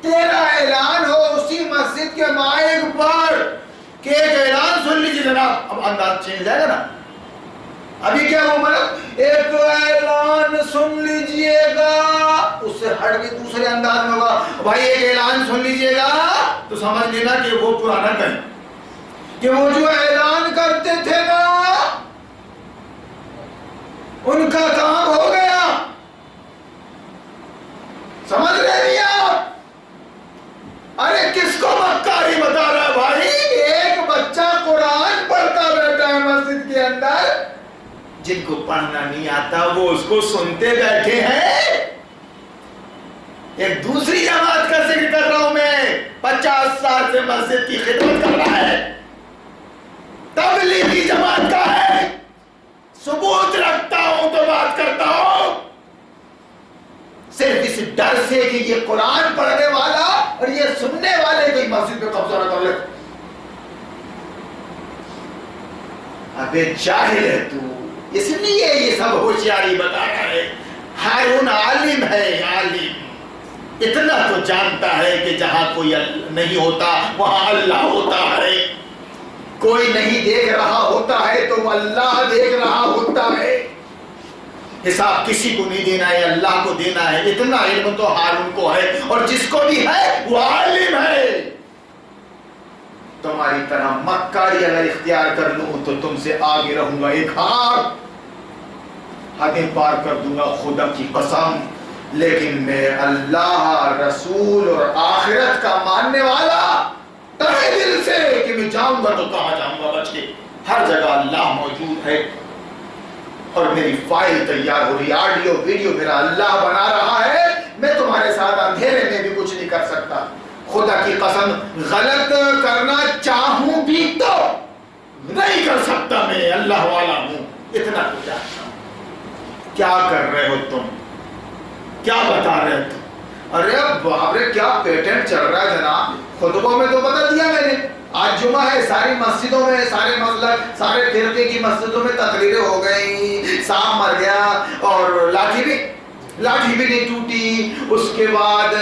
تیرا اعلان ہو اسی مسجد کے مائک پر کہ ایک اعلان سن لیجیے جناب. اب انداز چینج جائے گا نا. ابھی کیا ہو مطلب ایک اعلان سن لیجئے گا, اس سے ہٹ کے دوسرے انداز میں ہوگا بھائی ایک اعلان سن لیجئے گا, تو سمجھ لینا کہ وہ پرانا کہیں کہ وہ جو اعلان کرتے تھے نا ان کا کام ہو گیا. سمجھ رہے نہیں آپ؟ ارے کس کو مکاری بتا رہا ہے بھائی؟ ایک بچہ قرآن پڑھتا بیٹھا ہے مسجد کے اندر, جن کو پڑھنا نہیں آتا وہ اس کو سنتے بیٹھے ہیں. ایک دوسری جماعت کا ذکر کر رہا ہوں میں, 50 سال سے مسجد کی خدمت کر رہا ہے, تبلیغی جماعت کا ہے, ثبوت رکھتا ہوں تو بات کرتا ہوں, صرف اس ڈر سے کہ یہ قرآن پڑھنے والا اور یہ سننے والے کوئی مسجد پہ قبضہ نہ کر لے. ابے جاہل ہے تو, اس لیے یہ سب ہوشیاری بتا رہا ہے. ہارون عالم ہے, عالم اتنا تو جانتا ہے کہ جہاں کوئی نہیں ہوتا وہاں اللہ ہوتا ہے, کوئی نہیں دیکھ رہا ہوتا ہے تو اللہ دیکھ رہا ہوتا ہے. حساب کسی کو نہیں دینا ہے, اللہ کو دینا ہے. اتنا علم تو ہارون کو ہے, اور جس کو بھی ہے وہ عالم ہے. تمہاری طرح مکاری اگر اختیار کر لوں تو تم سے آگے رہوں گا, ایک ہاتھ حدیں پار کر دوں گا خدا کی قسم. لیکن میں اللہ, رسول اور آخرت کا ماننے والا تہہ دل سے کہ میں جاؤں گا تو کہاں جاؤں گا بچ کے, ہر جگہ اللہ موجود ہے اور میری فائل تیار ہو رہی, آڈیو ویڈیو میرا اللہ بنا رہا ہے. میں تمہارے ساتھ اندھیرے میں بھی کچھ نہیں کر سکتا. خدا کی قسم غلط کرنا چاہوں بھی تو نہیں کر سکتا, میں اللہ والا ہوں, اتنا تو جانتا ہوں. کیا کر رہے ہو تم, کیا بتا رہے تم؟ ارے باپ رے کیا پیٹنٹ چل رہا ہے جناب. خطبوں میں تو بتا دیا میں نے, آج جمعہ ہے, ساری مسجدوں میں سارے مسلک سارے فرقے کی مسجدوں میں تقریریں ہو گئی, سانپ مر گیا اور لاٹھی بھی نہیں ٹوٹی. اس کے بعد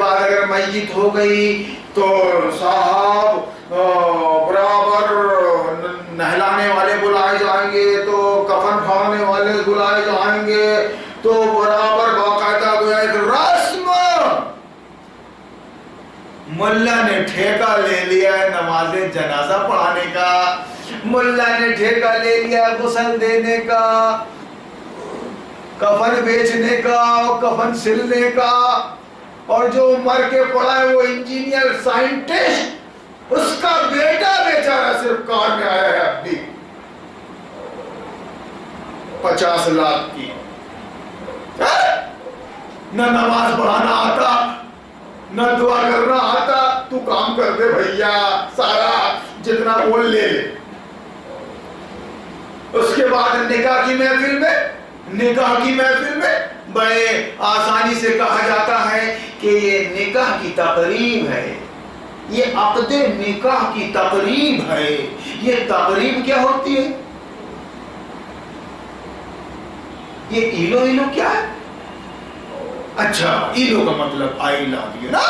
اگر میت ہو گئی تو صاحب برابر نہلانے والے بلائے جائیں گے, تو کفن پھاڑنے والے بلائے جائیں گے, تو برابر باقاعدہ گویا ایک رسم. ملا نے ٹھیکہ لے لیا ہے نماز جنازہ پڑھانے کا, ملا نے ٹھیکہ لے لیا غسل دینے کا, کفن بیچنے کا, کفن سلنے کا, اور جو مر کے پڑا ہے وہ انجینئر سائنٹسٹ, اس کا بیٹا بیچارہ صرف کار میں آیا ہے اب بھی 50 لاکھ کی. نہ نماز پڑھانا آتا, نہ دعا کرنا آتا. تو کام کر دے بھیا, سارا جتنا بول لے. اس کے بعد نکاح کی محفل میں بڑے آسانی سے کہا جاتا ہے کہ یہ نکاح کی تقریب ہے, یہ عقد نکاح کی تقریب ہے. یہ تقریب کیا ہوتی ہے؟ یہ ایلو کیا ہے؟ اچھا ایلو کا مطلب آئی لو یو نا.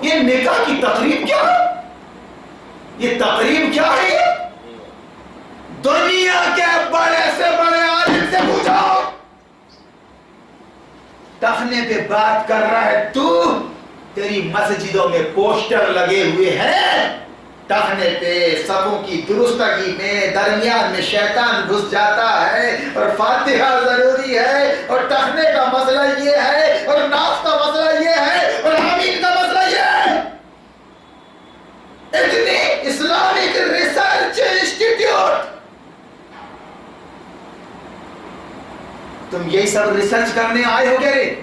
یہ نکاح کی تقریب کیا ہے؟ یہ تقریب کیا ہے؟ دنیا کے بڑے سے بڑے عالم سے پوچھو, تخنے پہ بات کر رہا ہے تو, تیری مسجدوں میں پوسٹر لگے ہوئے ہیں, ٹہنے پہ صفوں کی درستگی میں درمیان میں شیطان گھس جاتا ہے اور فاتحہ ضروری ہے اور ٹہنے کا مسئلہ یہ ہے اور ناف کا مسئلہ یہ ہے اور آمین کا مسئلہ یہ ہے. اتنی اسلامک ریسرچ انسٹیٹیوٹ, تم یہی سب ریسرچ کرنے آئے ہو کیا رے؟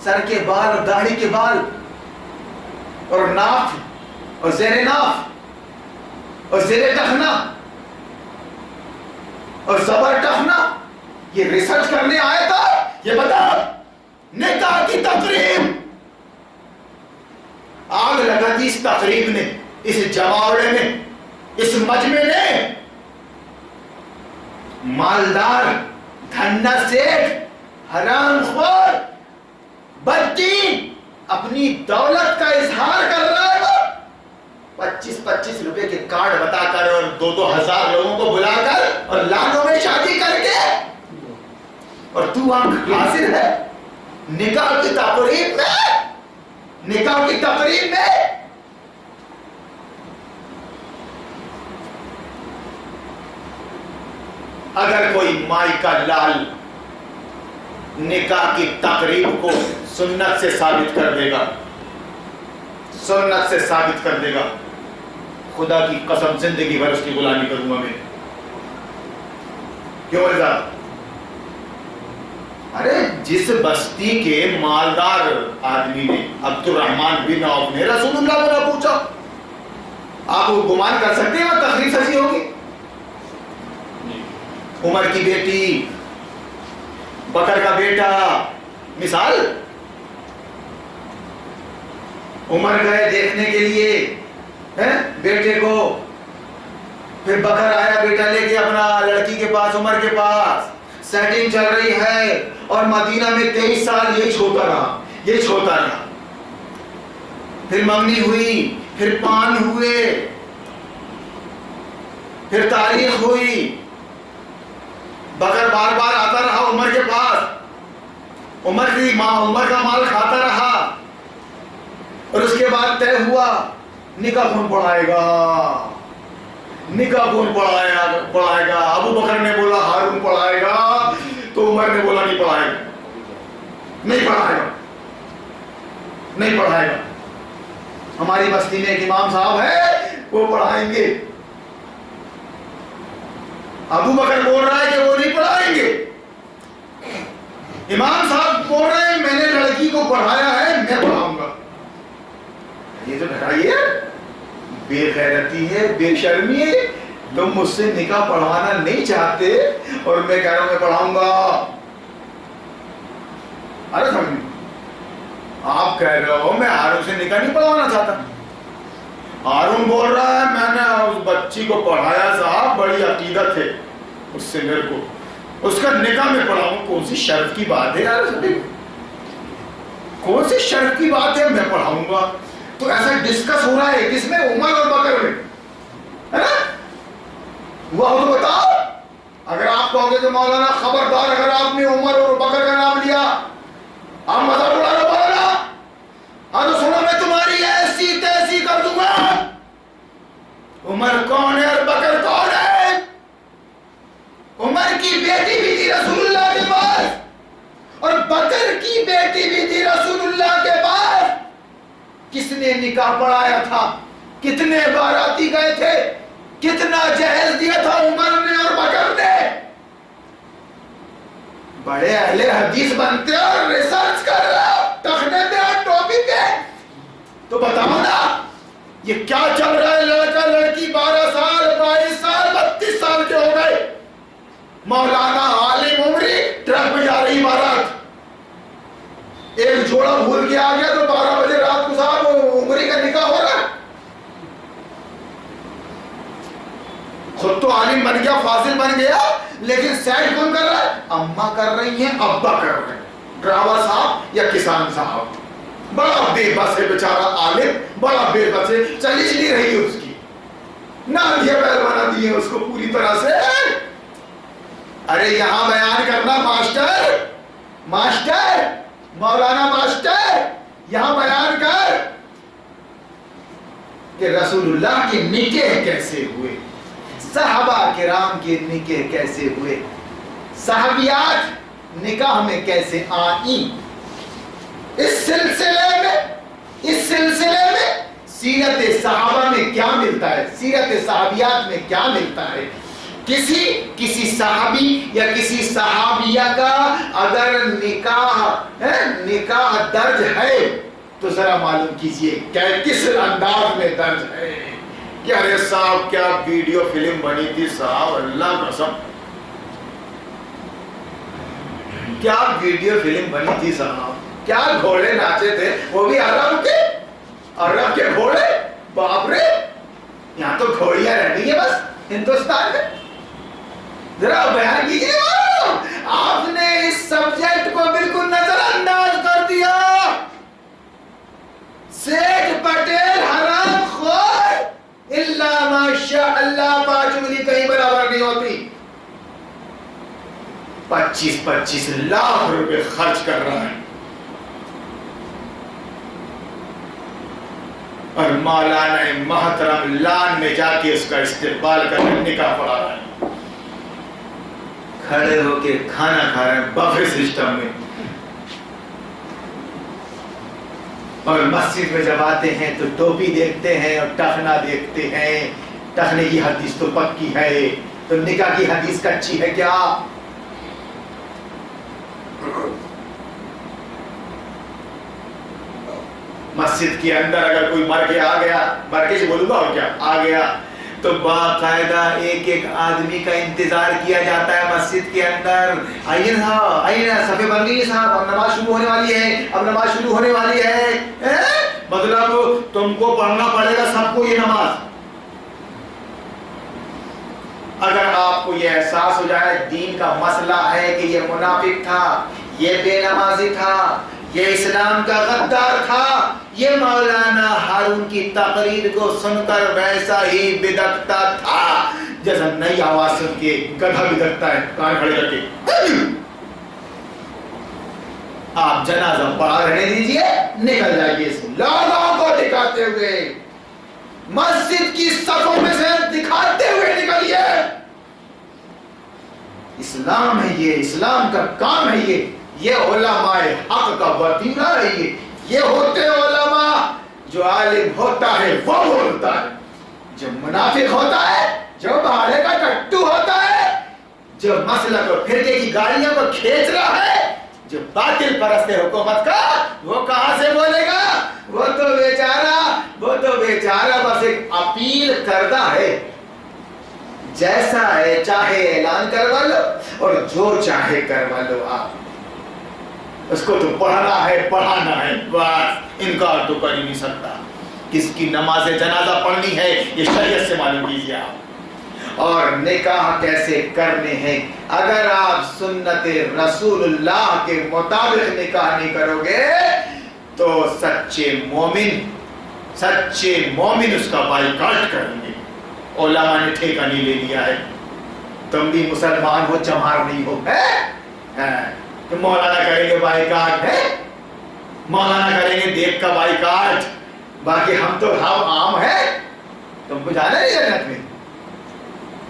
سر کے بال اور داڑھی کے بال اور ناف اور زیر ناف اور زیر ٹخنا اور زبر ٹخنا, یہ ریسرچ کرنے آیا تھا؟ یہ بتا, نکاح کی تقریب آگ لگا دی اس تقریب نے, اس جماوڑے نے, اس مجمع نے. مالدار, دھنا سیٹھ, حرام خور, بددین اپنی دولت کا اظہار کر رہا ہے وہ 25-25 روپے کے کارڈ بتا کر اور 2,000 لوگوں کو بلا کر اور لاکھوں میں شادی کر کے، اور تو وہاں حاضر ہے نکاح کی تقریب میں، نکاح کی تقریب میں۔ اگر کوئی مائی کا لال نکاح کی تقریب کو سنت سے ثابت کر دے گا، سنت سے ثابت کر دے گا، خدا کی قسم زندگی بھر اس کی غلامی کروں گا میں۔ کیوں ایسا؟ ارے جس بستی کے مالدار آدمی نے، عبد الرحمن بن عوف نے رسول اللہ کو نہ پوچھا، آپ گمان کر سکتے ہیں وہ تقریب سچی ہوگی؟ عمر کی بیٹی، بکر کا بیٹا، مثال، عمر گئے دیکھنے کے لیے بیٹے کو، پھر بکر آیا بیٹا لے کے اپنا لڑکی کے پاس، عمر کے پاس، سیٹنگ چل رہی ہے، اور مدینہ میں 23 سال یہ چھوتا رہا، یہ چھوتا رہا، پھر منگنی ہوئی، پھر پان ہوئے، پھر تاریخ ہوئی، بکر بار بار آتا رہا عمر کے پاس، عمر کی ماں عمر کا مال کھاتا رہا، اور اس کے بعد طے ہوا نکاح کون پڑھائے گا، نکاح کون پڑھائے گا؟ ابو بکر نے بولا ہارون پڑھائے گا، تو عمر نے بولا نہیں پڑھائے گا، نہیں پڑھائے گا، نہیں پڑھائے گا، ہماری بستی میں ایک امام صاحب ہے وہ پڑھائیں گے۔ ابو بکر بول رہا ہے کہ وہ نہیں پڑھائیں گے، امام صاحب بول رہے ہیں میں نے لڑکی کو پڑھایا ہے، میں پڑھاؤں گا۔ یہ تو بتائیے بے غیرتی ہے، بے شرمی ہے، تم مجھ سے نکاح پڑھوانا نہیں چاہتے اور میں کہہ رہا ہوں میں پڑھاؤں گا۔ ارے سمجھ، آپ کہہ رہے ہو میں ہارون سے نکاح نہیں پڑھوانا چاہتا، ہارون بول رہا ہے میں نے اس بچی کو پڑھایا صاحب، بڑی عقیدت ہے اس سے میرے کو، اس کا نکاح میں پڑھاؤں۔ کون سی شرف کی بات ہے یار، کون سی شرف کی بات ہے، میں پڑھاؤں گا؟ تو ایسا ڈسکس ہو رہا ہے کس میں؟ عمر اور بکر میں، ہے نا؟ وہ تو بتاؤ، اگر آپ کہو گے تو مولانا خبردار اگر آپ نے عمر اور بکر کا نام لیا آپ مذہب اڑا لو مولانا، ہاں تو سنو میں تمہاری ایسی تیسی کر دوں گا۔ عمر کون ہے اور بکر کون ہے؟ عمر کی بیٹی بھی تھی رسول اللہ کے پاس اور بکر کی بیٹی بھی تھی رسول اللہ کے پاس۔ کس نے نکاح پڑھایا تھا؟ کتنے باراتی گئے تھے؟ کتنا جہیز دیا تھا عمر نے اور بکر نے؟ بڑے اہل حدیث بنتے اور ریسرچ کر رہے ہو تخنے پہ اور ٹوپی پہ، تو بتاؤ نا یہ کیا چل رہا ہے؟ لڑکا لڑکی 12 سال 22 سال 32 سال کے ہو گئے، مولانا عالم عمری ٹرک میں جا رہی بارات، ایک جوڑا بھول کے آ گیا تو 12 بجے رات کو صاحب عمری کا نکاح ہو رہا، خود تو عالم بن گیا، فاضل بن گیا، لیکن سیٹ کون کر رہا ہے؟ اماں کر رہی ہیں، ابا کر رہے ہیں، ڈرائیور صاحب یا کسان صاحب، بڑا بے بس ہے بیچارہ عالم، بڑا بے بس ہے، چلی نہیں رہی اس کی، نالیاں بیل بنا دی ہیں اس کو پوری طرح سے۔ ارے یہاں بیان کرنا ماسٹر، ماسٹر مولانا ماسٹر، یہاں بیان کر کہ رسول اللہ کے نکاح کیسے ہوئے، صحابہ کرام کے نکاح کیسے ہوئے، صحابیات نکاح میں کیسے آئیں۔ اس سلسلے میں سیرت صحابہ میں کیا ملتا ہے، سیرت صحابیات میں کیا ملتا ہے؟ کسی صحابی یا کسی صحابیہ کا اگر نکاح درج ہے تو ذرا معلوم کیجئے کس انداز میں درج ہے۔ کہ ارے صاحب کیا ویڈیو فلم بنی تھی صاحب، اللہ قسم کیا ویڈیو فلم بنی تھی صاحب، کیا گھوڑے ناچے تھے، وہ بھی عرب کے گھوڑے، باپ رے، یہاں تو گھوڑیاں رہ گئی ہیں بس ہندوستان میں۔ ذرا بیان کیجیے، آپ نے اس سبجیکٹ کو بالکل نظر انداز کر دیا۔ اللہ 5 انگلی کہیں برابر نہیں ہوتی. 25 لاکھ روپے خرچ کر رہا ہے اور مولانا محترم لان میں جا کے اس کا استقبال کرنے نکاح پڑھا رہا ہے, کھڑے ہو کے کھانا کھا رہے ہیں بفے سسٹم میں. اور مسجد میں جب آتے ہیں تو ٹوپی دیکھتے ہیں اور ٹخنا دیکھتے ہیں. ٹخنے کی حدیث تو پکی ہے, تو نکاح کی حدیث کچی ہے کیا؟ مسجد کے اندر اگر کوئی مر کے آ گیا, مر کے بولوں گا اور کیا, آ گیا تو باقاعدہ ایک آدمی کا انتظار کیا جاتا ہے مسجد کے اندر. آئیے صاحب, آئیے نا, صفحے بن گئی صاحب, اب نماز شروع ہونے والی ہے, اب نماز شروع ہونے والی ہے. مطلب تم کو پڑھنا پڑے گا سب کو یہ نماز. اگر آپ کو یہ احساس ہو جائے دین کا مسئلہ ہے کہ یہ منافق تھا, یہ بے نمازی تھا, یہ اسلام کا غدار تھا, یہ مولانا ہارون کی تقریر کو سن کر ویسا ہی بدکتا تھا جیسا نئی آواز سن کے گدھا بدکتا ہے کان کھڑے کر کے. آپ جنازہ پڑھا رہنے دیجئے, نکل جائیے لوگوں کو دکھاتے ہوئے, مسجد کی صفوں میں سے دکھاتے ہوئے نکلیے. اسلام ہے یہ, اسلام کا کام ہے یہ علماء حق کا وطیرہ ہے. یہ ہوتے علماء جو عالم ہوتا ہے وہ بولتا ہے, جو منافق ہوتا ہے, جو بھاڑے کا ٹٹو ہوتا ہے, جو مسلک اور فرقے کی گاڑیوں کو کھینچ رہا ہے, جو باطل پرست ہے حکومت کا, وہ کہاں سے بولے گا؟ وہ تو بیچارہ بس ایک اپیل کردہ ہے. جیسا ہے چاہے اعلان کروا لو اور جو چاہے کروا لو, آپ اس کو تو پڑھنا ہے پڑھانا ہے بس, انکار تو کر ہی نہیں سکتا. کس کی نماز جنازہ پڑھنی ہے یہ شریعت سے معلوم کیجیے آپ. اور نکاح کیسے کرنے ہیں, اگر آپ سنت رسول اللہ کے مطابق نکاح نہیں کرو گے تو سچے مومن اس کا بائیکاٹ کریں گے. علماء نے ٹھیکہ نہیں لے لیا ہے, تم بھی مسلمان ہو چمار نہیں ہو, تو مولانا کریں گے بائیکاٹ ہے, مولانا کریں گے دیکھ کا بائیکاٹ, باقی ہم تو عام ہے. تم کو جانا ہے جنت میں؟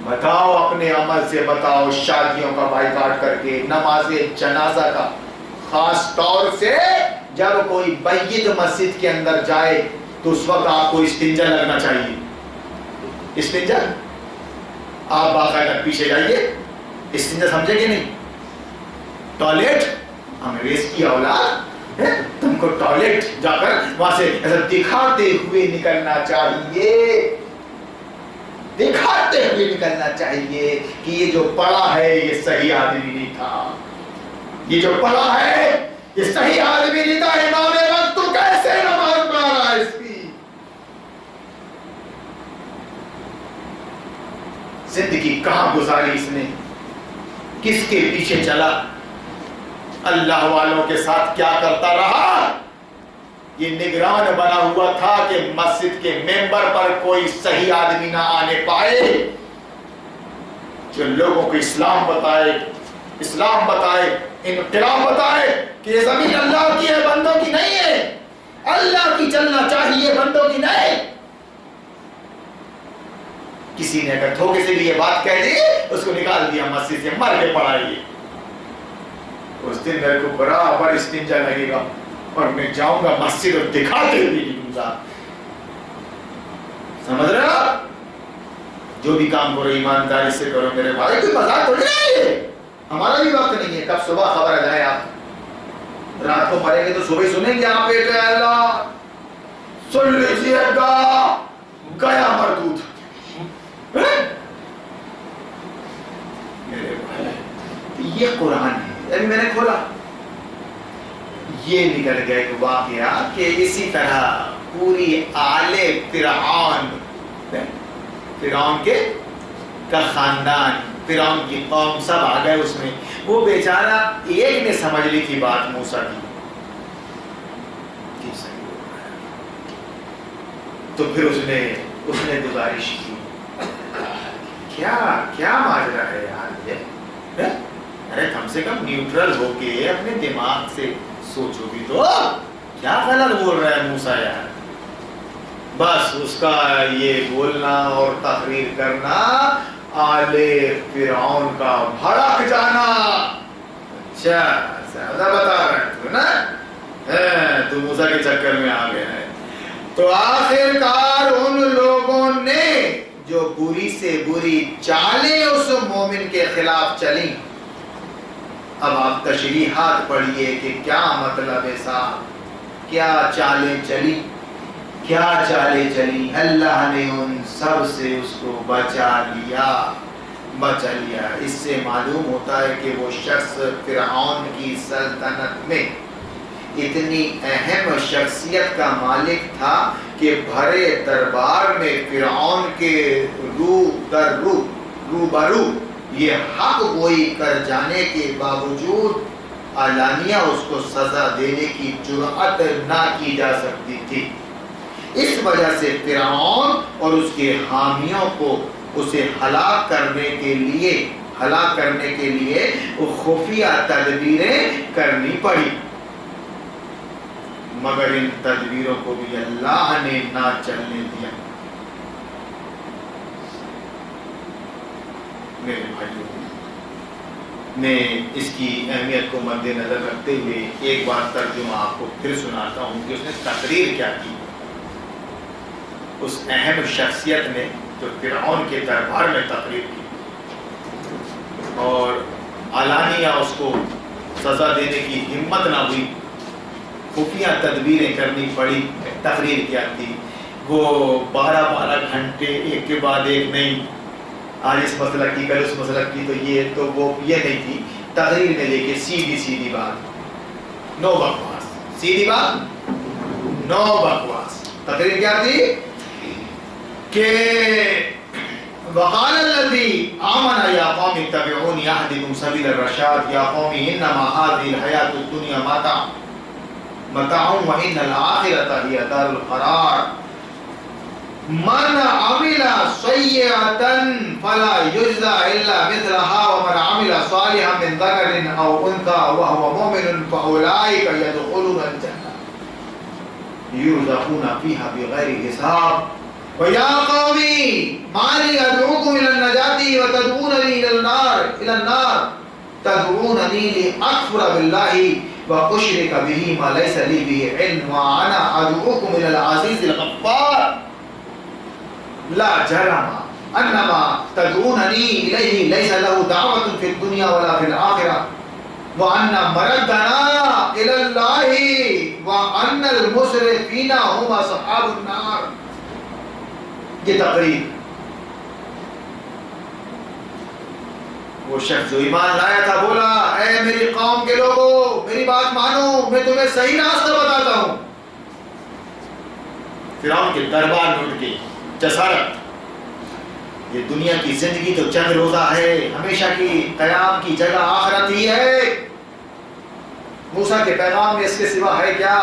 بتاؤ اپنے عمل سے بتاؤ, شادیوں کا بائیکاٹ کر کے, نماز جنازہ کا, خاص طور سے جب کوئی میت مسجد کے اندر جائے تو اس وقت آپ کو استنجا لگنا چاہیے. استنجا آپ باقاعدہ پیچھے جائیے, استنجا سمجھے کہ نہیں؟ ٹوائلٹ, انگریز کی اولاد, تم کو ٹوائلٹ جا کر وہاں سے ایسا دکھاتے ہوئے نکلنا چاہیے, دکھاتے ہوئے نکلنا چاہیے کہ یہ جو پڑھا ہے یہ صحیح آدمی نہیں تھا, یہ جو پڑھا ہے یہ صحیح آدمی نہیں تھا. امام وقت تو کیسے نماز پڑھا رہا ہے, اس کی زندگی کہاں گزاری اس نے, کس کے پیچھے چلا, اللہ والوں کے ساتھ کیا کرتا رہا. یہ نگران بنا ہوا تھا کہ مسجد کے ممبر پر کوئی صحیح آدمی نہ آنے پائے, جو لوگوں کو اسلام بتائے, انقلاب بتائے کہ یہ زمین اللہ کی ہے بندوں کی نہیں ہے, اللہ کی چلنا چاہیے بندوں کی نہیں. کسی نے اگر دھوکے سے بھی یہ بات کہہ دی, اس کو نکال دیا مسجد سے, مر کے پڑھائیے. اس دن میرے کو برابر استنجا لگے گا اور میں جاؤں گا مسجد اور دکھاتے ہوئے نکلوں گا. سمجھ رہے آپ؟ جو بھی کام کرو ایمانداری سے کرو میرے بھائی, کوئی مذاق تھوڑی ہے, ہمارا بھی وقت نہیں ہے. کب صبح خبر آ جائے, آپ رات کو مریں گے تو صبح سنیں گے آپ بیٹے اللہ سن لیجیے گا گیا مردود. میرے بھائی یہ قرآن ہے, ابھی میں نے کھولا, یہ نکل گیا ایک واقعہ کہ اسی طرح پوری آل فرعون کے کا خاندان, فرعون کی قوم سب آ گئے اس میں. وہ بیچارہ ایک نے سمجھ لی تھی بات موسیٰ کی, تو پھر اس نے گزارش کی کیا کیا ماجرا ہے یار یہ؟ ارے کم سے کم نیوٹرل ہو کے اپنے دماغ سے سوچو بھی تو، کیا غلط بول رہا ہے موسیٰ یار؟ بس اس کا یہ بولنا اور تقریر کرنا آل فرعون کا بھڑک جانا. اچھا زیادہ بتا رہے ہیں تو نا، تو موسیٰ کے چکر میں آ گیا ہے. تو آخر کار ان لوگوں نے جو بری سے بری چالیں اس مومن کے خلاف چلی. اب آپ تشریحات پڑھیے کہ کیا مطلب ہے صاحب، کیا چالیں چلی، کیا چالیں چلی. اللہ نے ان سب سے اس کو بچا لیا. اس سے معلوم ہوتا ہے کہ وہ شخص فرعون کی سلطنت میں اتنی اہم شخصیت کا مالک تھا کہ بھرے دربار میں فرعون کے روبرو یہ حق گوئی کر جانے کے باوجود علانیہ اس کو سزا دینے کی جرأت نہ کی جا سکتی تھی. اس وجہ سے فرعون اور اس کے حامیوں کو اسے ہلاک کرنے کے لیے خفیہ تدبیریں کرنی پڑی. مگر ان تدبیروں کو بھی اللہ نے نہ چلنے دیا. میرے بھائیوں، میں اس کی اہمیت کو مد نظر رکھتے ہوئے ایک بار ترجمہ آپ کو پھر سناتا ہوں کہ اس نے تقریر کیا کی. اس اہم شخصیت نے جو فرعون کے دربار میں تقریر کی اور علانیہ اس کو سزا دینے کی ہمت نہ ہوئی، خفیہ تدبیریں کرنی پڑی. تقریر کیا تھی وہ 12 گھنٹے ایک کے بعد ایک نہیں، آج اس مسئلہ کی کل اس مسئلہ کی، تو وہ یہ نہیں تھی. تقریر میں لے کے سیدھی بات، نو بکواس. سیدھی بات، نو بکواس. تقریر کیا تھی کہ وقال الذي آمن يا قوم اتبعوني اهدكم سبيل الرشاد يا قوم انما هذه الحياة الدنيا متاع وان الآخرة هي دار القرار من عمل سيئة فلا يجزى الا مثلها ومن عمل صالحا من ذكر او انثى وهو مؤمن فاولئك يدخلون الجنة يرزقون فيها بغير حساب وَيَا قَوْمِ مَا لِي أَدْعُوكُمْ إِلَى النَّجَاةِ وَتَدْعُونَنِي إِلَى النَّارِ تَدْعُونَنِي لِأَكْفُرَ بِاللَّهِ وَأُشْرِكَ بِهِ مَا لَيْسَ لِي بِهِ عِلْمٌ وَأَنَا أَدْعُوكُمْ إِلَى الْعَزِيزِ الْغَفَّارِ لَا جَرَمَ أَنَّمَا تَدْعُونَنِي إِلَيْهِ لَيْسَ لَهُ دَعْوَةٌ فِي الدُّنْيَا وَلَا فِي الْآخِرَةِ وَأَنَّ مَرَدَّنَا إِلَى اللَّهِ وَأَنَّ الْمُسْرِفِينَ هُمْ أَصْحَابُ النَّارِ. یہ تقریر وہ شخص جو ایمان لایا تھا بولا، اے میری قوم کے لوگوں میری بات مانو، میں تمہیں صحیح راستہ بتاتا ہوں. فرعون کے دربار میں اٹھ کے جسارت، یہ دنیا کی زندگی تو چند روزہ ہے، ہمیشہ کی قیام کی جگہ آخرت ہی ہے. موسیٰ کے پیغام میں اس کے سوا ہے کیا؟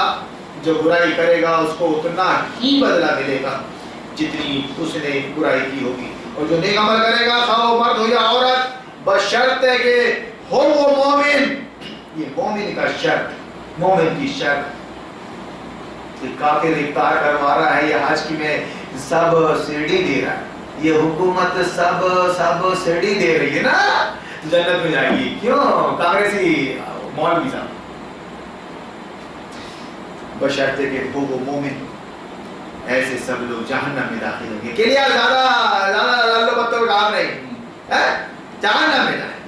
جو برائی کرے گا اس کو اتنا ہی بدلہ ملے گا جتنی اس نے برائی کی ہوگی، اور جو نیک عمل کرے گا خواہ وہ مرد ہو یا عورت، بشرط ہے کہ ہو وہ مومن. یہ مومن کا شرط، مومن کی شرط. یہ کافر افطار کروا رہا ہے، یہ حج کی میں سب سیڑھی دے رہا ہے، یہ حکومت سب سیڑھی دے رہی ہے نا، جنت میں جائے گی. کیوں؟ کانگریسی مولوی صاحب. بشرط ہے کہ ہو وہ مومن، ایسے سب لوگ جہنم میں داخل ہوں گے. کلیئر؟ زیادہ للو بتوں کام نہیں، جہنم میں جائیں.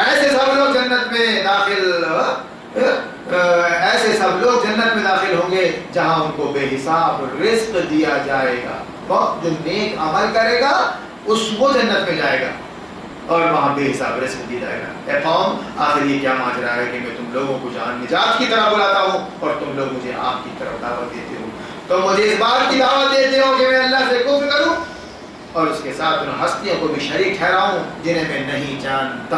ایسے سب لوگ جنت میں داخل ہوں گے جہاں ان کو بے حساب رزق دیا جائے گا. جو نیک عمل کرے گا وہ جنت میں جائے گا اور وہاں بے حساب رزق دیا جائے گا. اے قوم، آخر یہ کیا ماجرا ہے کہ میں تم لوگوں کو جہان نجات کی طرف بلاتا ہوں اور تم لوگ مجھے آپ کی طرف دعوت دیتے ہو. تو مجھے اس بات کی دعوت دیتے ہو کہ میں اللہ سے کفر کروں اور اس کے ساتھ ان ہستیوں کو بھی شریک ٹھہراؤں جنہیں میں نہیں جانتا،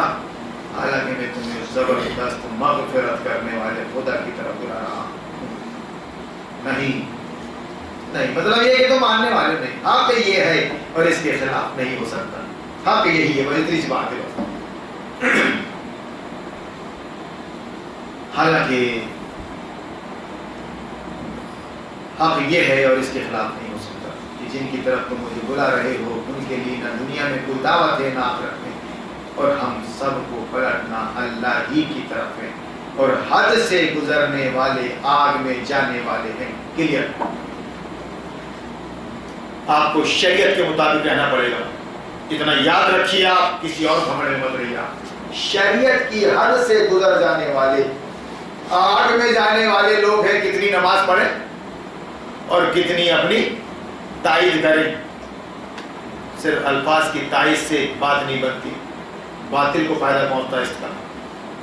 حالانکہ میں تمہیں زبردست مغفرت کرنے والے خدا کی طرف بلا رہا ہوں. نہیں، نہیں، مطلب یہ کہ تم ماننے والے نہیں، حق یہ ہے اور اس کے خلاف نہیں ہو سکتا، حق یہی ہے، بس اتنی سی بات ہے بس۔ حالانکہ حق یہ ہے اور اس کے خلاف نہیں ہو سکتا کہ جن کی طرف تم مجھے بلا رہے ہو ان کے لیے نہ دنیا میں کوئی دعوت ہے نہ آخرت میں، اور ہم سب کو پلٹنا اللہ ہی کی طرف ہے، اور حد سے گزرنے والے آگ میں جانے والے ہیں۔ کلیئر؟ آپ کو شریعت کے مطابق رہنا پڑے گا، اتنا یاد رکھیے، آپ کسی اور گھمنڈ میں مت رہیے۔ شریعت کی حد سے گزر جانے والے، آگ میں جانے والے لوگ ہیں، کتنی نماز پڑھیں اور کتنی اپنی تائید کریں، صرف الفاظ کی تائید سے بات نہیں بنتی، باطل کو فائدہ پہنچتا ہے اس کا۔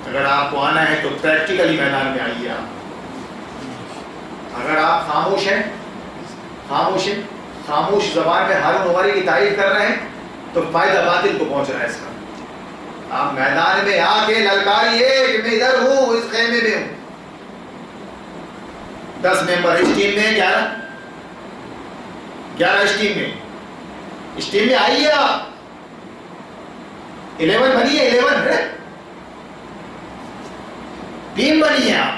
اگر آپ کو آنا ہے تو پریکٹیکلی میدان میں آئیے۔ آپ اگر آپ خاموش ہیں، خاموش زبان میں ہارون عمری کی تائید کر رہے ہیں تو فائدہ باطل کو پہنچ رہا ہے اس کا۔ آپ میدان میں آ کے للکاریے کہ میں ادھر ہوں، اس خیمے میں ہوں۔ 10 ممبر اس ٹیم میں، 11 اس ٹیم میں آئیے آپ، 11 بنیے، 11 ٹیم بنیے، آپ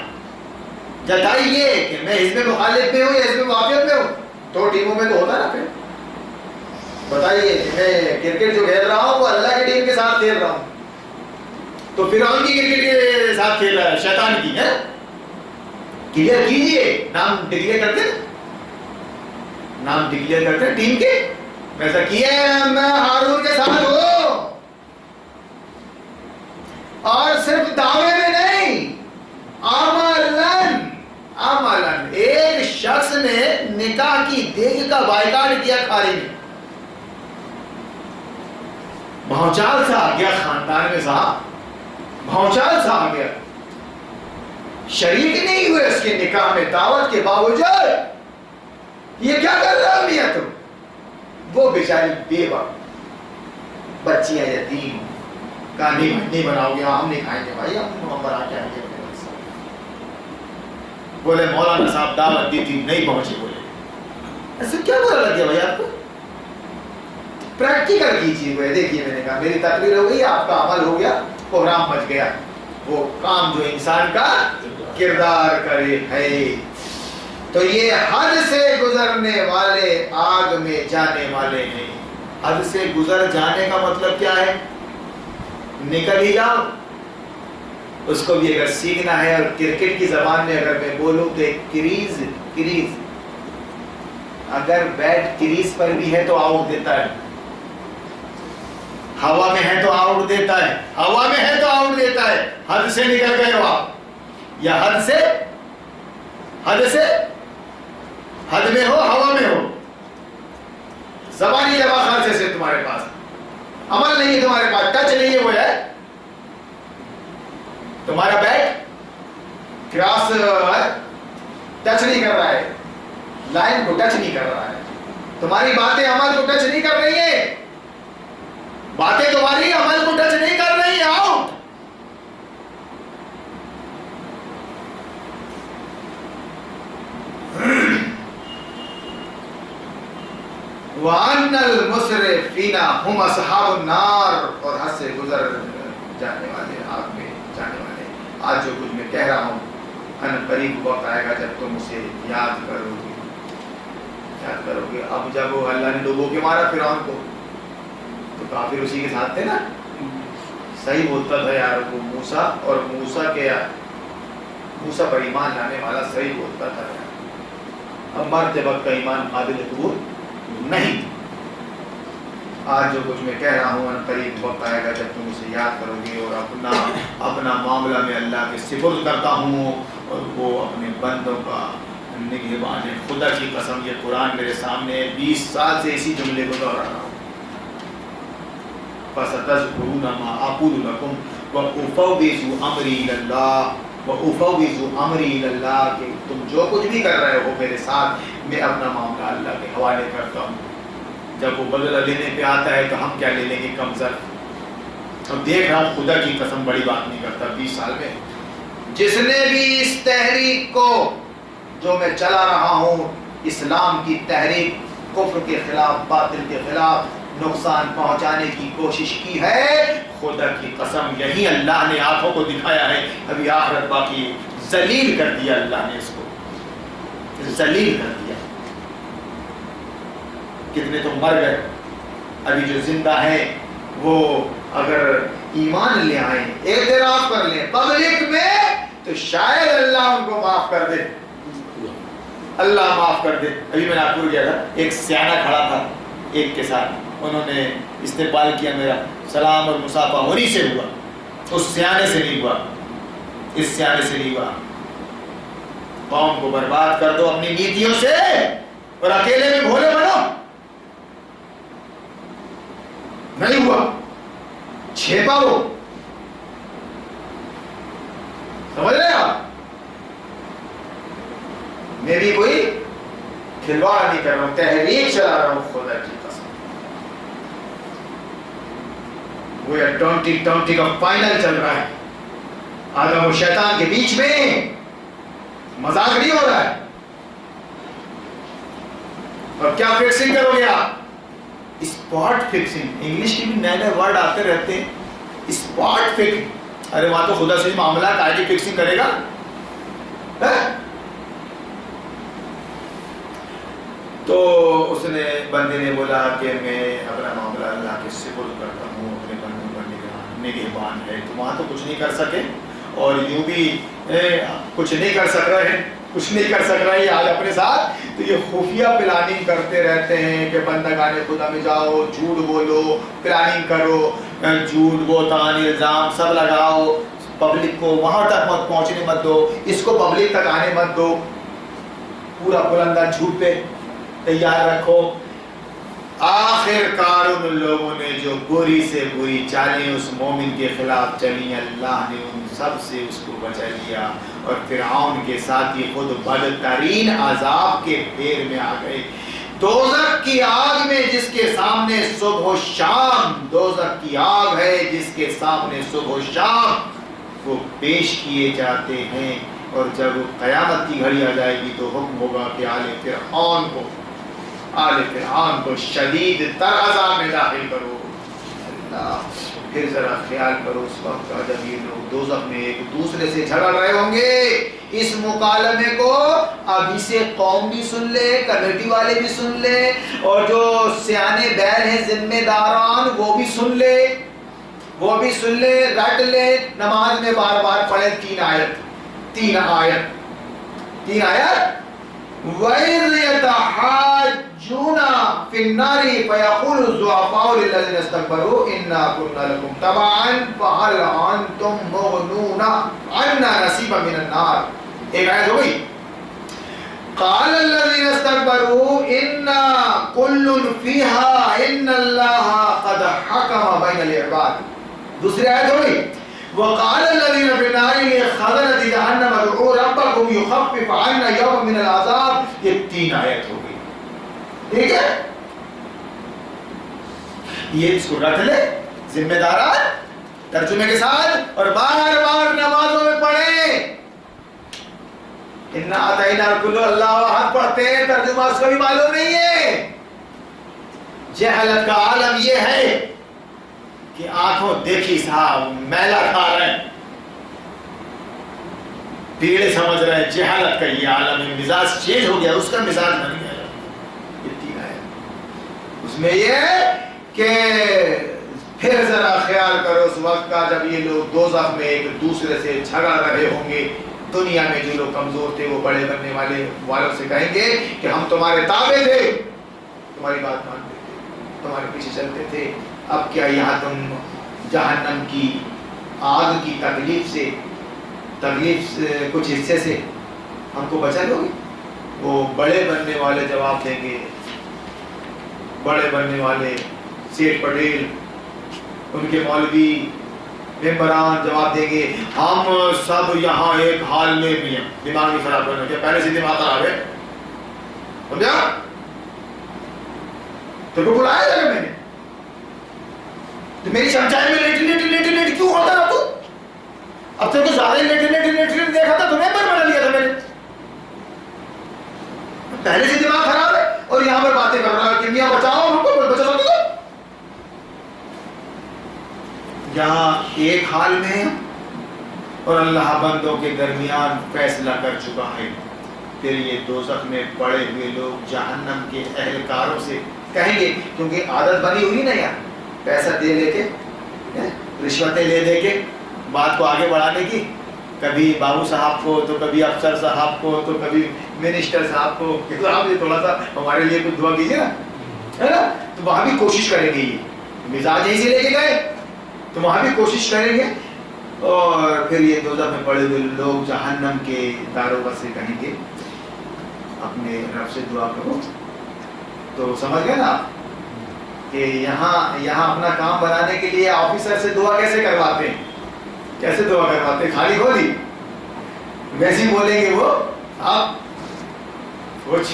جتائیے کہ میں حزب مخالف میں ہوں یا حزب موافق میں ہوں۔ 2 ٹیموں میں تو ہوتا نا، پھر بتائیے کہ میں کرکٹ جو کھیل رہا ہوں وہ اللہ کی ٹیم کے ساتھ کھیل رہا ہوں، تو فرعون کی کرکٹ کے ساتھ کھیل رہا ہے، شیطان کی ہے۔ کلیئر کیجئے، نام ڈکلیئر کرتے ٹیم کے، ویسا کیا میں ہارون کے ساتھ ہوں، اور صرف دعوے میں نہیں، عملاً ایک شخص نے نکاح کی دیگ کا بائیکاٹ کیا کھاری میں، بھونچال سا آ گیا خاندان میں، صاحب بھونچال سا آ گیا، شریک نہیں ہوئے اس کے نکاح میں، دعوت کے باوجود یہ کیا کر رہا ہو میاں تم؟ وہ بیچاری بیوہ، بچیاں یتیم، کہا نہیں بناؤ گے، ہم نہیں کھائیں گے بھائی، ہم نومبر آ کے آئیں گے۔ بولے مولانا صاحب دعوت دی تھی نہیں پہنچے، بولے ایسا کیا برا لگ گیا بھائی آپ کو؟ پریکٹیکل کیجیے ہوئے، دیکھیے میں نے کہا میری تقریر ہو گئی، آپ کا عمل ہو گیا، پروگرام بچ گیا، وہ کام جو انسان کا کردار کرے ہے۔ تو یہ حد سے گزرنے والے آگ میں جانے والے ہیں۔ حد سے گزر جانے کا مطلب کیا ہے؟ نکل ہی جاؤ، اس کو بھی اگر سیکھنا ہے، اور کرکٹ کی زبان میں اگر میں بولوں تو کریز، اگر بیٹ کریز پر بھی ہے تو آؤٹ دیتا ہے، ہوا میں ہے تو آؤٹ دیتا ہے، حد سے نکل گئے ہو آپ، یا حد میں ہو، ہوا میں ہو، زبانی جواب خاصے سے تمہارے پاس عمل نہیں ہے، تمہارے پاس ٹچ نہیں ہے، وہ ہے تمہارا بیٹ کراس ٹچ نہیں کر رہا ہے، لائن کو ٹچ نہیں کر رہا ہے، تمہاری باتیں عمل کو ٹچ نہیں کر رہی ہیں، باتیں تمہاری عمل کو ٹچ نہیں کر رہی ہیں، آؤٹ۔ وَأَنَّ الْمُسْرِفِينَ هُمْ أَصْحَابُ النَّارِ، اور حد سے گزر جانے والے، آگ میں جانے والے۔ آج جو کچھ میں کہہ رہا ہوں، ان قریب وقت آئے گا جب تم اسے یاد کرو گے۔ اب جب اللہ نے لوگوں کے مارا فرعون کو، تو کافر اسی کے ساتھ تھے نا، صحیح بولتا تھا یار وہ موسیٰ، اور موسیٰ پر ایمان لانے والا صحیح بولتا تھا، اب مرتے وقت کا ایمان قابل قبول نہیں۔ آج جو کچھ میں کہہ رہا ہوں، ان قریب وقت آئے گا جب تم اسے یاد کرو گے، اور اپنا معاملہ میں اللہ کے سپرد کرتا ہوں، اور وہ اپنے بندوں کا نگہبان ہے۔ خدا کی قسم یہ قرآن میرے سامنے 20 سال سے اسی جملے کو دہرا رہا ہوں، فَسَتَذْكُرُونَ مَا أَقُولُ لَكُمْ وَأُفَوِّضُ أَمْرِي إِلَى اللَّهِ کہ تم جو کچھ بھی کر رہے ہو میرے ساتھ، میں اپنا معاملہ اللہ کے حوالے کرتا ہوں۔ جب وہ بدلہ لینے پہ آتا ہے تو ہم کیا لے لیں گے، کم ظرف۔ اب دیکھ رہا ہوں، خدا کی قسم بڑی بات نہیں کرتا، 20 سال میں جس نے بھی اس تحریک کو جو میں چلا رہا ہوں اسلام کی تحریک، کفر کے خلاف، باطل کے خلاف نقصان پہنچانے کی کوشش کی ہے، خدا کی قسم یہی اللہ نے آنکھوں کو دکھایا ہے، ابھی آخرت باقی، ذلیل کر دیا اللہ نے اس کو، ذلیل کر دیا۔ کتنے تو مر گئے، ابھی جو زندہ ہیں وہ اگر ایمان لے آئیں، اعتراف کر لیں پبلک میں، تو شاید اللہ ان کو معاف کر دے، اللہ معاف کر دے۔ ابھی میں ناگپور گیا تھا، ایک سیانہ کھڑا تھا ایک کے ساتھ، انہوں نے استقبال کیا میرا، سلام اور مصافحہ انہی سے ہوا، اس سیانے سے نہیں ہوا، اس سیانے سے نہیں ہوا۔ قوم کو برباد کر دو اپنی نیتیوں سے اور اکیلے میں بھولے بنو، نہیں ہوا، چھیپا وہ، سمجھ رہے آپ؟ میں بھی کوئی کھلواڑ نہیں کر رہا ہوں، تحریک چلا رہا ہوں خدا کی قسم۔ وہ 2020 کا فائنل چل رہا ہے، آدم و شیطان کے بیچ میں، مذاق نہیں ہو رہا ہے۔ اور کیا فکسنگ کرو گے آپ؟ اسپاٹ فکسنگ، انگلش کے بھی نئے نئے ورڈ آتے رہتے ہیں، اسپاٹ فکسنگ۔ ارے وہاں تو خدا سے معاملات آئی ڈی فکسنگ کرے گا، تو اس نے بندے نے بولا کہ میں اپنا معاملہ اللہ کے سپرد کرتا ہوں، اپنے بندوں پر نگہبان ہے، تو وہاں تو کچھ نہیں کر سکے، اور یوں بھی کچھ نہیں کر سک رہے ہیں، کچھ نہیں کر سک رہے ہیں آج اپنے ساتھ، تو یہ خفیہ پلاننگ کرتے رہتے ہیں کہ بندگان خدا میں جاؤ، جھوٹ بولو، پلاننگ کرو، جھوٹ بہتان الزام سب لگاؤ، پبلک کو وہاں تک مت پہنچنے مت دو، اس کو پبلک تک آنے مت دو، پورا بلندہ جھوٹ پہ تیار رکھو۔ آخر کار ان لوگوں نے جو بری سے بری چالیں اس مومن کے خلاف چلی، اللہ نے ان سب سے اس کو بچا لیا، اور فرعون کے ساتھ یہ خود بدترین عذاب کے پھیر میں آ گئے۔ دوزخ کی آگ میں جس کے سامنے صبح و شام، دوزخ کی آگ ہے جس کے سامنے صبح و شام وہ پیش کیے جاتے ہیں، اور جب قیامت کی گھڑی آ جائے گی تو حکم ہوگا کہ آل فرعون کو شدید تر عذاب میں داخل کرو۔ اللہ، پھر ذرا خیال کرو اس وقت کا جب یہ لوگ دوزخ میں ایک دوسرے سے جھگڑ رہے ہوں گے۔ اس مکالمے کو ابھی سے قوم بھی سن لے، کمیٹی والے بھی سن لے، اور جو سیانے بیل ہیں ذمہ داران وہ بھی سن لے، وہ بھی سن لے، رٹ لے، نماز میں بار بار پڑھے تین آیت وَإِذْ يَتَحَاجُّونَ فِي النَّارِ فَيَقُولُ الضُّعَفَاءُ لِلَّذِينَ اسْتَكْبَرُوا إِنَّا كُنَّا لَكُمْ تَبَعًا فَهَلْ أَنْتُمْ مُغْنُونَ عَنَّا نَصِيبًا مِنَ النَّارِ۔ ایک آیت ہو گئی، قَالَ الَّذِينَ اسْتَكْبَرُوا إِنَّا كُلٌّ فِيهَا إِنَّ اللَّهَ قَدْ حَكَمَ بَيْنَ الْعِبَادِ۔ دوسری آیت ہو گئی، وَقَالَ الَّذِينَ فِي النَّارِ لِخَزَنَةِ جَهَنَّمَ ادْعُوا رَبَّكُمْ يُخَفِّفْ عَنَّا يَوْمًا مِنَ الْعَذَابِ۔ یہ تین آیت ہو گئی، ٹھیک ہے؟ یہ اس کو رکھ لے ذمہ داران ترجمے کے ساتھ، اور بار بار نمازوں میں پڑھیں۔ اِنَّا أَعْطَيْنَاكَ الْكَوْثَرَ، اللہ احد پڑھتے ہیں، ترجمہ اس کو بھی معلوم نہیں ہے۔ جہالت کا عالم یہ ہے کہ آنکھوں دیکھی صاحب میلا کھا رہے ہیں، پیڑے سمجھ رہے ہیں، جہالت کا یہ عالم ہے، مزاج چینج ہو گیا، اس کا مزاج بن گیا۔ یہ تین آئے اس میں یہ ہے کہ پھر ذرا خیال کرو اس وقت کا جب یہ لوگ دوزخ میں ایک دوسرے سے جھگڑ رہے ہوں گے۔ دنیا میں جو لوگ کمزور تھے وہ بڑے بننے والوں سے کہیں گے کہ ہم تمہارے تابع تھے، تمہاری بات مانتے تھے، تمہارے پیچھے چلتے تھے، اب کیا یہاں تم جہنم کی آگ کی تکلیف سے کچھ حصے سے ہم کو بچا لو گے؟ وہ بڑے بننے والے جواب دیں گے، بڑے بننے والے سیٹھ پٹیل، ان کے مولوی ممبران جواب دیں گے، ہم سب یہاں ایک حال میں بھی ہیں، دماغ نہیں خراب کرنا، کیا پہلے سے دماغ خراب ہے؟ سمجھا؟ تو کو بلایا جائے میں نے، تو میری چمچائی میں لیٹی کیوں ہوتا رہا تو؟ اب تک تو زیادہ لیٹی دیکھا تھا، تو ممبر بنا لیا تھا میں نے، پہلے سے دماغ خراب ہے اور یہاں پر باتیں کر رہا ہے کہ میاں بچاؤ ہم کو، بچا سکتے ہو؟ یہاں ایک حال میں ہے اور اللہ بندوں کے درمیان فیصلہ کر چکا ہے. پھر یہ دوزخ میں پڑے ہوئے لوگ جہنم کے اہلکاروں سے کہیں گے، کیونکہ عادت بنی ہوئی نا یار پیسہ دے لے کے، رشوتیں لے دے کے بات کو آگے بڑھانے کی، کبھی بابو صاحب کو تو کبھی افسر صاحب کو تو کبھی منسٹر صاحب کو کہ آپ یہ تھوڑا سا ہمارے لیے کچھ دعا کیجیے نا، ہے نا؟ تو وہاں بھی کوشش کریں گے، یہ مزاج یہیں سے لے کے گئے تو وہاں بھی کوشش کریں گے. اور پھر یہ دوزخ میں پڑے ہوئے لوگ جہنم کے داروغ سے کہیں گے اپنے رب سے دعا کرو. تو سمجھ گئے نا کہ یہاں اپنا کام بنانے کے لیے آفیسر سے دعا کیسے کرواتے ہیں، کیسے دعا کرواتے ہیں؟ خالی کھولی ویسے ہی بولیں گے وہ، آپ کچھ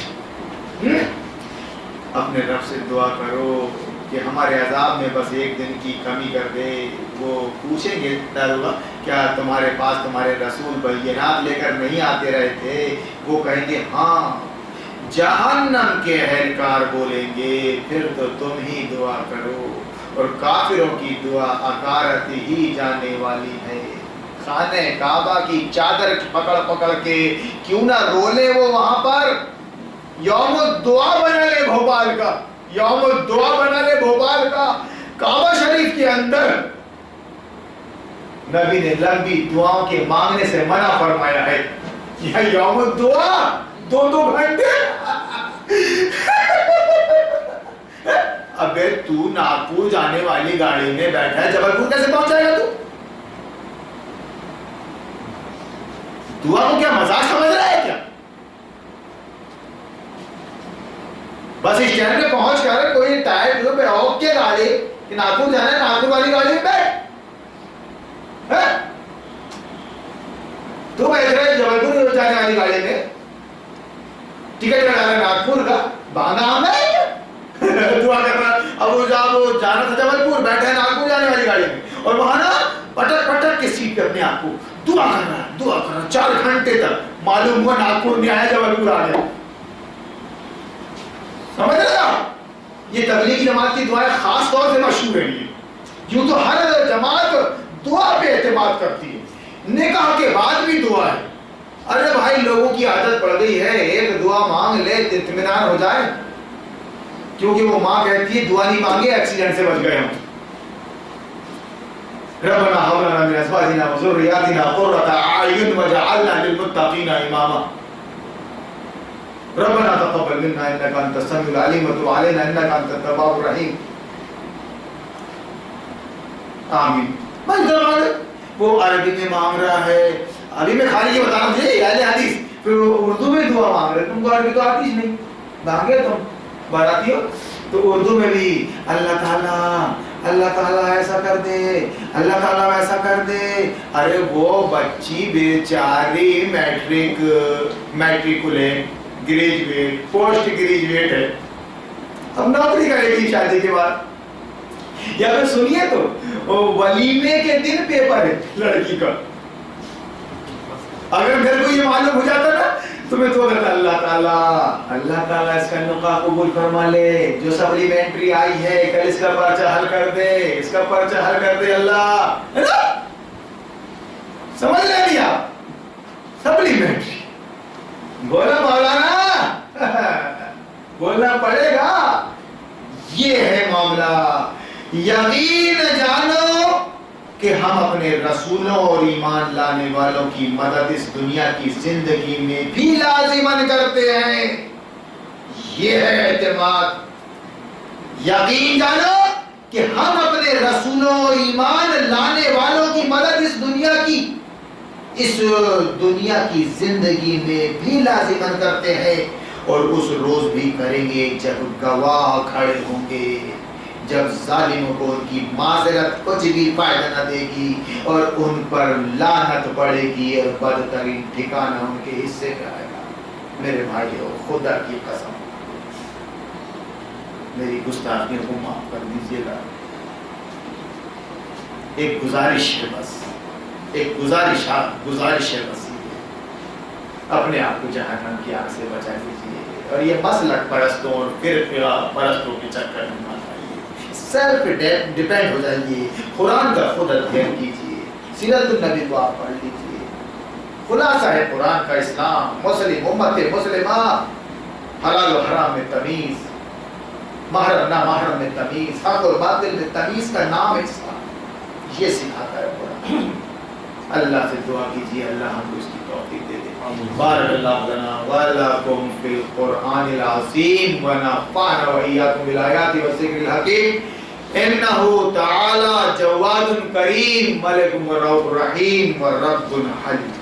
اپنے رب سے دعا کرو کہ ہمارے عذاب میں بس ایک دن کی کمی کر دے. وہ پوچھیں گے داروغہ کیا تمہارے پاس تمہارے رسول بینات لے کر نہیں آتے رہے تھے؟ وہ کہیں گے ہاں. جہنم کے اہلکار بولیں گے پھر تو تم ہی دعا کرو، اور کافروں کی دعا عقارت ہی جانے والی ہے. خانہ کعبہ کی چادر پکڑ پکڑ کے کیوں نہ رولے وہ وہاں پر. یوم الدعا بنا لے بھوپال کا، یوم الدعا بنا لے بھوپال کا. کعبہ شریف کے اندر نبی نے لمبی دعاؤں کے مانگنے سے منع فرمایا ہے. یہ یوم الدعا 2 گھنٹے. ابے تو ناگپور جانے والی گاڑی میں بیٹھا ہے، جبل پور کیسے پہنچ جائے گا تو؟ دعا کو کیا مزاق سمجھ رہا ہے کیا؟ بس اسٹینڈ پہ پہنچ کر کوئی ٹائر پہ روک کے گاڑی کہ ناگپور جانا ہے، ناگپور والی گاڑی میں بیٹھ. تو بیٹھ رہے جبل پور جانے والی گاڑی میں، ٹکٹ کٹا رہا ہے ناگپور کا، بہانا آنا ہے دعا کر رہا. اب وہ جانا تھا جبل پور، بیٹھا ہے ناگپور جانے والی گاڑی میں اور بہانا پٹک پٹک کے سیٹ پہ اپنے آپ کو دعا کر رہا ہے، دعا کر رہا ہے. 4 گھنٹے تک معلوم ہوا ناگپور نہیں آیا، جبل پور آ گیا. سمجھ رہے نا؟ یہ تبلیغی جماعت کی دعائیں خاص طور سے مشہور ہیں. یوں تو ہر جماعت دعا پہ اعتماد کرتی ہے، نکاح کے بعد بھی دعا ہے. ارے بھائی لوگوں کی عادت پڑ گئی ہے ایک دعا مانگ لے اطمینان ہو جائے، کیونکہ وہ ماں کہتی ہے دعا نہیں مانگے ایکسیڈنٹ سے بچ گئے ہم. ربنا هب لنا من ازواجنا وذرياتنا قرة اعين واجعلنا للمتقين اماما. ربنا تقبل منا انك انت السميع العليم وتب علينا انك انت التواب الرحيم. آمین. وہ عربی میں مانگ رہا ہے، ابھی میں خالی یہ بتا رہا ہوں یہ اہل حدیث، پھر وہ اردو میں دعا مانگ رہے. تم کو عربی تو آتی نہیں، مانگے تم بناتی ہو تو اردو میں بھی اللہ تعالیٰ ایسا کر دے، اللہ تعالیٰ ایسا کر دے. ارے وہ بچی بیچاری میٹریکولیٹ گریجویٹ پوسٹ گریجویٹ ہے، اب نوکری کرے گی شادی کے بعد. یا پھر سنیے تو ولیمے کے دن پیپر ہے لڑکی کا. اگر گھر کو یہ معلوم ہو جاتا نا تو میں تو اللہ تعالیٰ اس کا نکاح قبول فرما لے، جو سپلیمنٹری آئی ہے کل اس کا پرچہ حل کر دے، اس کا پرچہ حل کر دے اللہ. سمجھ لیں گے آپ؟ سپلیمنٹری بولا مولانا بولنا پڑے گا. یہ ہے معاملہ. یقین جانو کہ ہم اپنے رسولوں اور ایمان لانے والوں کی مدد اس دنیا کی زندگی میں بھی لازماً کرتے ہیں. یہ ہے اعتماد. یقین جانو کہ ہم اپنے رسولوں اور ایمان لانے والوں کی مدد اس دنیا کی زندگی میں بھی لازماً کرتے ہیں، اور اس روز بھی کریں گے جب گواہ کھڑے ہوں گے، جب ظالموں کو ان کی معذرت کچھ بھی فائدہ نہ دے گی اور ان پر لعنت پڑے گی اور بدترین ٹھکانہ ان کے حصے میں آئے گا. میرے بھائیو خدا کی قسم میری گستاخیوں کو معاف کر دیجیے گا. ایک گزارش ہے بس، ایک گزارش ہے بس، اپنے آپ کو جہنم کی آگ سے بچا لیجیے. اور یہ مسلک پرستوں اور فرقہ پرستوں کے چکر میں مت آئیے، سیلف ڈیپینڈ ہو جائیے، قرآن کا خود ادھین کیجیے، سیرت النبی کو آپ پڑھ لیجیے، خلاصہ ہے قرآن کا اسلام، مسلم امت مسلمہ، حلال و حرام میں تمیز، محرم نہ محرم میں تمیز، حق اور باطل میں تمیز کا نام ہے اسلام، یہ سکھاتا ہے قرآن۔ اللہ سے دعا کیجیے اللہ ہم کو اس کی توفیق دے دے۔ بارک اللہ لنا ولکم فی القرآن العظیم ونفعنا وإیاکم بالآیات والذکر الحکیم انہ تعالی جواد کریم ملک رؤوف رحیم ورب حلیم۔